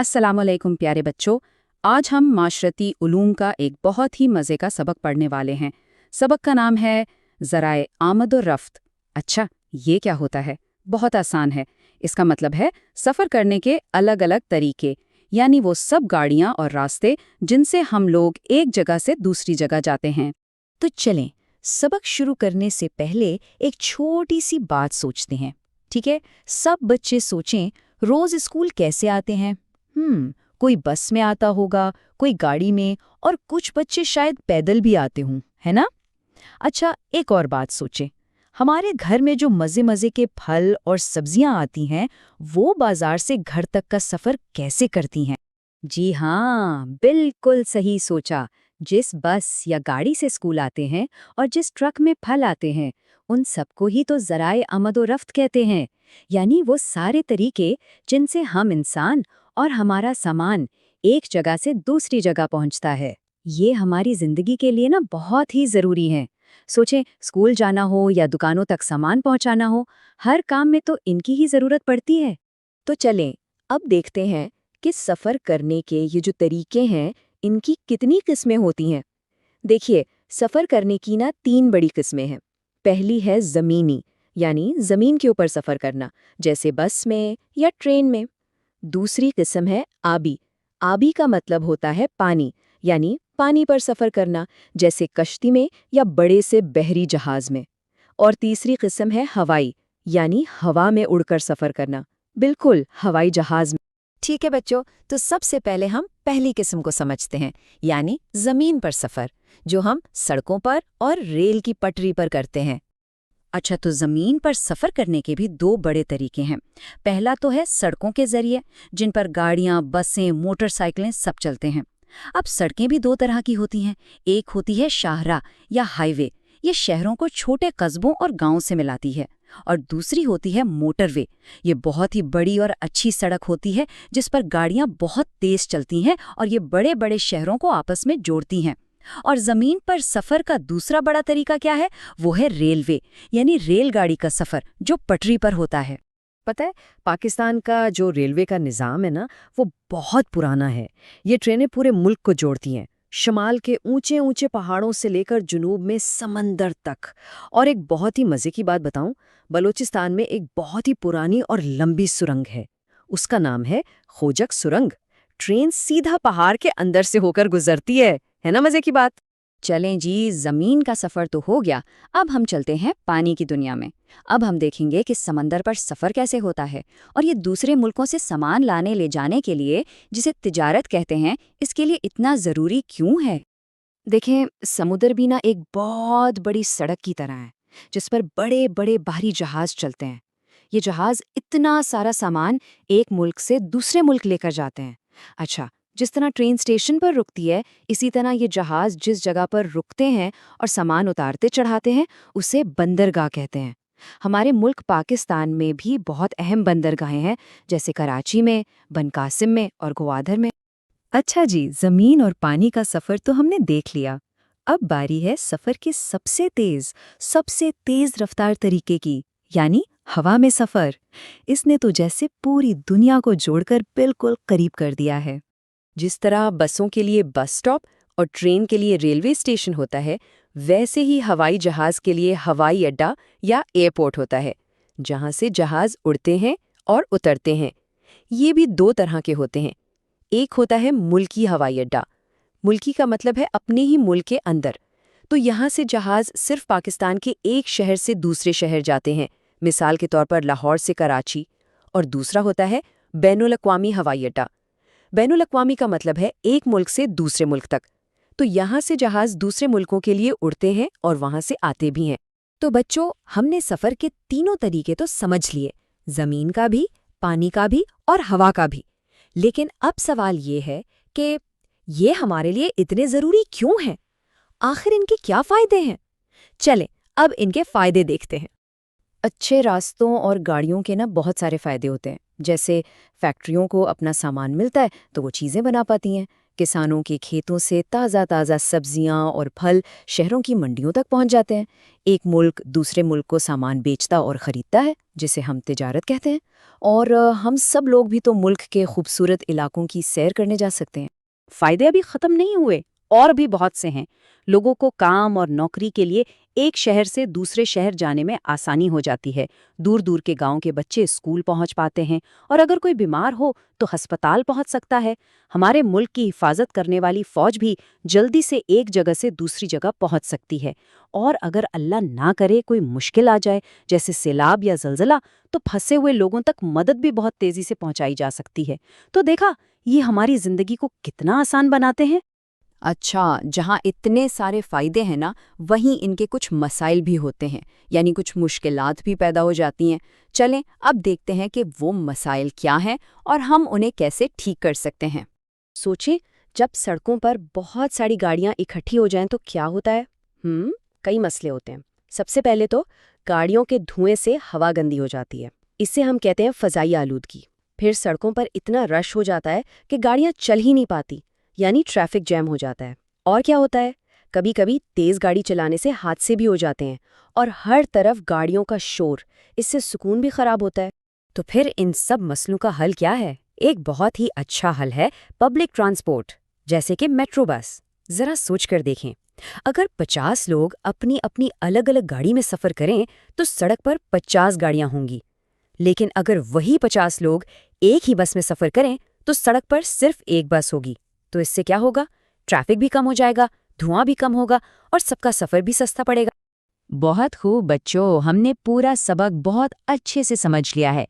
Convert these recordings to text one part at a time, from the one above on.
अस्सलाम वालेकुम प्यारे बच्चों। आज हम माशरती उलूम का एक बहुत ही मज़े का सबक पढ़ने वाले हैं। सबक का नाम है ज़राए आमद और रफ्त। अच्छा, ये क्या होता है? बहुत आसान है। इसका मतलब है सफ़र करने के अलग अलग तरीके, यानी वो सब गाड़ियाँ और रास्ते जिनसे हम लोग एक जगह से दूसरी जगह जाते हैं। तो चलें, सबक शुरू करने से पहले एक छोटी सी बात सोचते हैं। ठीक है, सब बच्चे सोचें, रोज स्कूल कैसे आते हैं? कोई बस में आता होगा, कोई गाड़ी में, और कुछ बच्चे शायद पैदल भी आते हों, है ना? अच्छा, एक और बात सोचें। हमारे घर में जो मज़े मज़े के फल और सब्जियां आती हैं, वो बाजार से घर तक का सफ़र कैसे करती हैं? जी हाँ, बिल्कुल सही सोचा। जिस बस या गाड़ी से स्कूल आते हैं और जिस ट्रक में फल आते हैं, उन सबको ही तो ज़राए आमद व रफ्त कहते हैं। यानी वो सारे तरीके जिनसे हम इंसान और हमारा सामान एक जगह से दूसरी जगह पहुंचता है। ये हमारी जिंदगी के लिए ना बहुत ही ज़रूरी है। सोचें, स्कूल जाना हो या दुकानों तक सामान पहुंचाना हो, हर काम में तो इनकी ही ज़रूरत पड़ती है। तो चलें, अब देखते हैं कि सफ़र करने के ये जो तरीके हैं, इनकी कितनी किस्में होती हैं। देखिए, सफ़र करने की ना 3 बड़ी किस्में हैं। पहली है ज़मीनी, यानी ज़मीन के ऊपर सफ़र करना, जैसे बस में या ट्रेन में। दूसरी किस्म है आबी। आबी का मतलब होता है पानी, यानी पानी पर सफ़र करना, जैसे कश्ती में या बड़े से बहरी जहाज़ में। और तीसरी किस्म है हवाई, यानी हवा में उड़कर सफ़र करना, बिल्कुल हवाई जहाज़ में। ठीक है बच्चों, तो सबसे पहले हम पहली किस्म को समझते हैं, यानी ज़मीन पर सफ़र, जो हम सड़कों पर और रेल की पटरी पर करते हैं। अच्छा, तो ज़मीन पर सफ़र करने के भी दो बड़े तरीके हैं। पहला तो है सड़कों के ज़रिए, जिन पर गाड़ियाँ, बसें, मोटरसाइकिलें सब चलते हैं। अब सड़कें भी दो तरह की होती हैं। एक होती है शाहराह या हाईवे, ये शहरों को छोटे कस्बों और गांवों से मिलाती है। और दूसरी होती है मोटरवे। ये बहुत ही बड़ी और अच्छी सड़क होती है, जिस पर गाड़ियाँ बहुत तेज़ चलती हैं और ये बड़े बड़े शहरों को आपस में जोड़ती हैं। और जमीन पर सफर का दूसरा बड़ा तरीका क्या है? वो है रेलवे, यानी रेलगाड़ी का सफर जो पटरी पर होता है। पता है, पाकिस्तान का जो रेलवे का निज़ाम है ना, वो बहुत पुराना है। ये ट्रेनें पूरे मुल्क को जोड़ती हैं, शमाल के ऊंचे ऊंचे पहाड़ों से लेकर जुनूब में समंदर तक। और एक बहुत ही मज़े की बात बताऊं, बलूचिस्तान में एक बहुत ही पुरानी और लंबी सुरंग है। उसका नाम है खोजक सुरंग। ट्रेन सीधा पहाड़ के अंदर से होकर गुजरती है ना मज़े की बात? चलें जी, जमीन का सफर तो हो गया। अब हम चलते हैं पानी की दुनिया में। अब हम देखेंगे कि समंदर पर सफर कैसे होता है और ये दूसरे मुल्कों से सामान लाने ले जाने के लिए, जिसे तिजारत कहते हैं, इसके लिए इतना ज़रूरी क्यों है। देखें, समुद्र भी ना एक बहुत बड़ी सड़क की तरह है, जिस पर बड़े बड़े बाहरी जहाज चलते हैं। ये जहाज इतना सारा सामान एक मुल्क से दूसरे मुल्क लेकर जाते हैं। अच्छा, जिस तरह ट्रेन स्टेशन पर रुकती है, इसी तरह ये जहाज जिस जगह पर रुकते हैं और सामान उतारते चढ़ाते हैं, उसे बंदरगाह कहते हैं। हमारे मुल्क पाकिस्तान में भी बहुत अहम बंदरगाहें हैं, जैसे कराची में, बनकासिम में और ग्वादर में। अच्छा जी, जमीन और पानी का सफर तो हमने देख लिया। अब बारी है सफर के सबसे तेज रफ्तार तरीके की, यानी हवा में सफर। इसने तो जैसे पूरी दुनिया को जोड़कर बिल्कुल करीब कर दिया है। जिस तरह बसों के लिए बस स्टॉप और ट्रेन के लिए रेलवे स्टेशन होता है, वैसे ही हवाई जहाज के लिए हवाई अड्डा या एयरपोर्ट होता है, जहां से जहाज उड़ते हैं और उतरते हैं। ये भी दो तरह के होते हैं। एक होता है मुल्की हवाई अड्डा। मुल्की का मतलब है अपने ही मुल्क के अंदर। तो यहाँ से जहाज सिर्फ पाकिस्तान के एक शहर से दूसरे शहर जाते हैं, मिसाल के तौर पर लाहौर से कराची। और दूसरा होता है बैनुल अक़वामी हवाई अड्डा। बैनुल अक़वामी का मतलब है एक मुल्क से दूसरे मुल्क तक। तो यहाँ से जहाज दूसरे मुल्कों के लिए उड़ते हैं और वहाँ से आते भी हैं। तो बच्चों, हमने सफ़र के तीनों तरीके तो समझ लिए, ज़मीन का भी, पानी का भी और हवा का भी। लेकिन अब सवाल ये है कि ये हमारे लिए इतने ज़रूरी क्यों हैं? आखिर इनके क्या फ़ायदे हैं? चलें, अब इनके फ़ायदे देखते हैं। अच्छे रास्तों और गाड़ियों के ना बहुत सारे फ़ायदे होते हैं। जैसे फैक्ट्रियों को अपना सामान मिलता है तो वो चीज़ें बना पाती हैं। کسانوں کے کھیتوں سے تازہ تازہ سبزیاں اور پھل شہروں کی منڈیوں تک پہنچ جاتے ہیں۔ ایک ملک دوسرے ملک کو سامان بیچتا اور خریدتا ہے، جسے ہم تجارت کہتے ہیں، اور ہم سب لوگ بھی تو ملک کے خوبصورت علاقوں کی سیر کرنے جا سکتے ہیں۔ فائدے ابھی ختم نہیں ہوئے، اور بھی بہت سے ہیں۔ لوگوں کو کام اور نوکری کے لیے ایک شہر سے دوسرے شہر جانے میں آسانی ہو جاتی ہے۔ دور دور کے گاؤں کے بچے اسکول پہنچ پاتے ہیں، اور اگر کوئی بیمار ہو تو ہسپتال پہنچ سکتا ہے۔ ہمارے ملک کی حفاظت کرنے والی فوج بھی جلدی سے ایک جگہ سے دوسری جگہ پہنچ سکتی ہے، اور اگر اللہ نہ کرے کوئی مشکل آ جائے جیسے سیلاب یا زلزلہ، تو پھنسے ہوئے لوگوں تک مدد بھی بہت تیزی سے پہنچائی جا سکتی ہے۔ تو دیکھا، یہ ہماری زندگی کو کتنا آسان بناتے ہیں۔ اچھا، جہاں اتنے سارے فائدے ہیں نا، وہیں ان کے کچھ مسائل بھی ہوتے ہیں، یعنی کچھ مشکلات بھی پیدا ہو جاتی ہیں۔ چلیں اب دیکھتے ہیں کہ وہ مسائل کیا ہیں اور ہم انہیں کیسے ٹھیک کر سکتے ہیں۔ سوچیں، جب سڑکوں پر بہت ساری گاڑیاں اکٹھی ہو جائیں تو کیا ہوتا ہے؟ کئی مسئلے ہوتے ہیں۔ سب سے پہلے تو گاڑیوں کے دھوئیں سے ہوا گندی ہو جاتی ہے، اس سے ہم کہتے ہیں فضائی آلودگی۔ پھر سڑکوں پر اتنا رش ہو جاتا ہے کہ گاڑیاں چل ہی نہیں پاتی، یعنی ٹریفک جیم ہو جاتا ہے۔ اور کیا ہوتا ہے، کبھی کبھی تیز گاڑی چلانے سے حادثے بھی ہو جاتے ہیں، اور ہر طرف گاڑیوں کا شور، اس سے سکون بھی خراب ہوتا ہے۔ تو پھر ان سب مسئلوں کا حل کیا ہے؟ ایک بہت ہی اچھا حل ہے پبلک ٹرانسپورٹ، جیسے کہ میٹرو بس۔ ذرا سوچ کر دیکھیں، اگر 50 لوگ اپنی اپنی الگ الگ گاڑی میں سفر کریں تو سڑک پر 50 گاڑیاں ہوں گی، لیکن اگر وہی 50 لوگ ایک ہی بس میں سفر کریں تو سڑک پر صرف ایک بس ہوگی۔ تو اس سے کیا ہوگا؟ ٹریفک بھی کم ہو جائے گا، دھواں بھی کم ہوگا، اور سب کا سفر بھی سستا پڑے گا۔ بہت خوب بچوں، ہم نے پورا سبق بہت اچھے سے سمجھ لیا ہے۔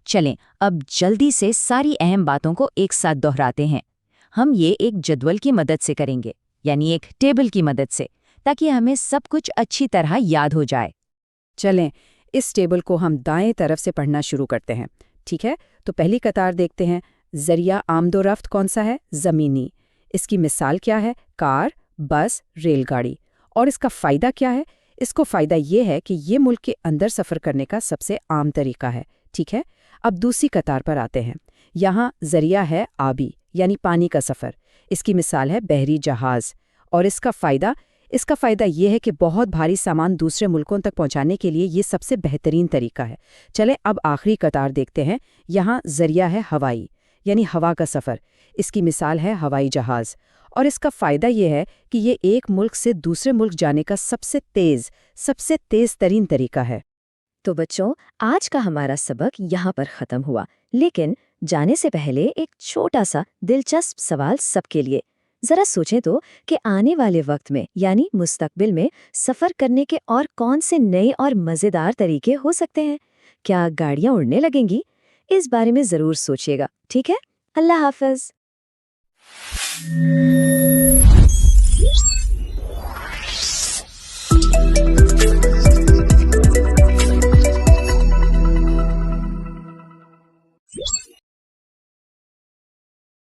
چلیں اب جلدی سے ساری اہم باتوں کو ایک ساتھ دہراتے ہیں۔ ہم یہ ایک جدول کی مدد سے کریں گے، یعنی ایک ٹیبل کی مدد سے، تاکہ ہمیں سب کچھ اچھی طرح یاد ہو جائے۔ چلیں اس ٹیبل کو ہم دائیں طرف سے پڑھنا شروع کرتے ہیں، ٹھیک ہے؟ تو پہلی قطار دیکھتے ہیں۔ ذریعہ آمد و رفت کون سا ہے؟ زمینی۔ اس کی مثال کیا ہے؟ کار، بس، ریل گاڑی۔ اور اس کا فائدہ کیا ہے؟ اس کو فائدہ یہ ہے کہ یہ ملک کے اندر سفر کرنے کا سب سے عام طریقہ ہے، ٹھیک ہے؟ اب دوسری قطار پر آتے ہیں۔ یہاں ذریعہ ہے آبی، یعنی پانی کا سفر۔ اس کی مثال ہے بحری جہاز۔ اور اس کا فائدہ یہ ہے کہ بہت بھاری سامان دوسرے ملکوں تک پہنچانے کے لیے یہ سب سے بہترین طریقہ ہے۔ چلیں اب آخری قطار دیکھتے ہیں۔ یہاں ذریعہ ہے ہوائی، یعنی ہوا کا سفر۔ اس کی مثال ہے ہوائی جہاز، اور اس کا فائدہ یہ ہے کہ یہ ایک ملک سے دوسرے ملک جانے کا سب سے تیز ترین طریقہ ہے۔ تو بچوں، آج کا ہمارا سبق یہاں پر ختم ہوا، لیکن جانے سے پہلے ایک چھوٹا سا دلچسپ سوال سب کے لیے۔ ذرا سوچیں تو کہ آنے والے وقت میں، یعنی مستقبل میں، سفر کرنے کے اور کون سے نئے اور مزیدار طریقے ہو سکتے ہیں؟ کیا گاڑیاں اڑنے لگیں گی؟ اس بارے میں ضرور سوچیے گا، ٹھیک ہے؟ اللہ حافظ۔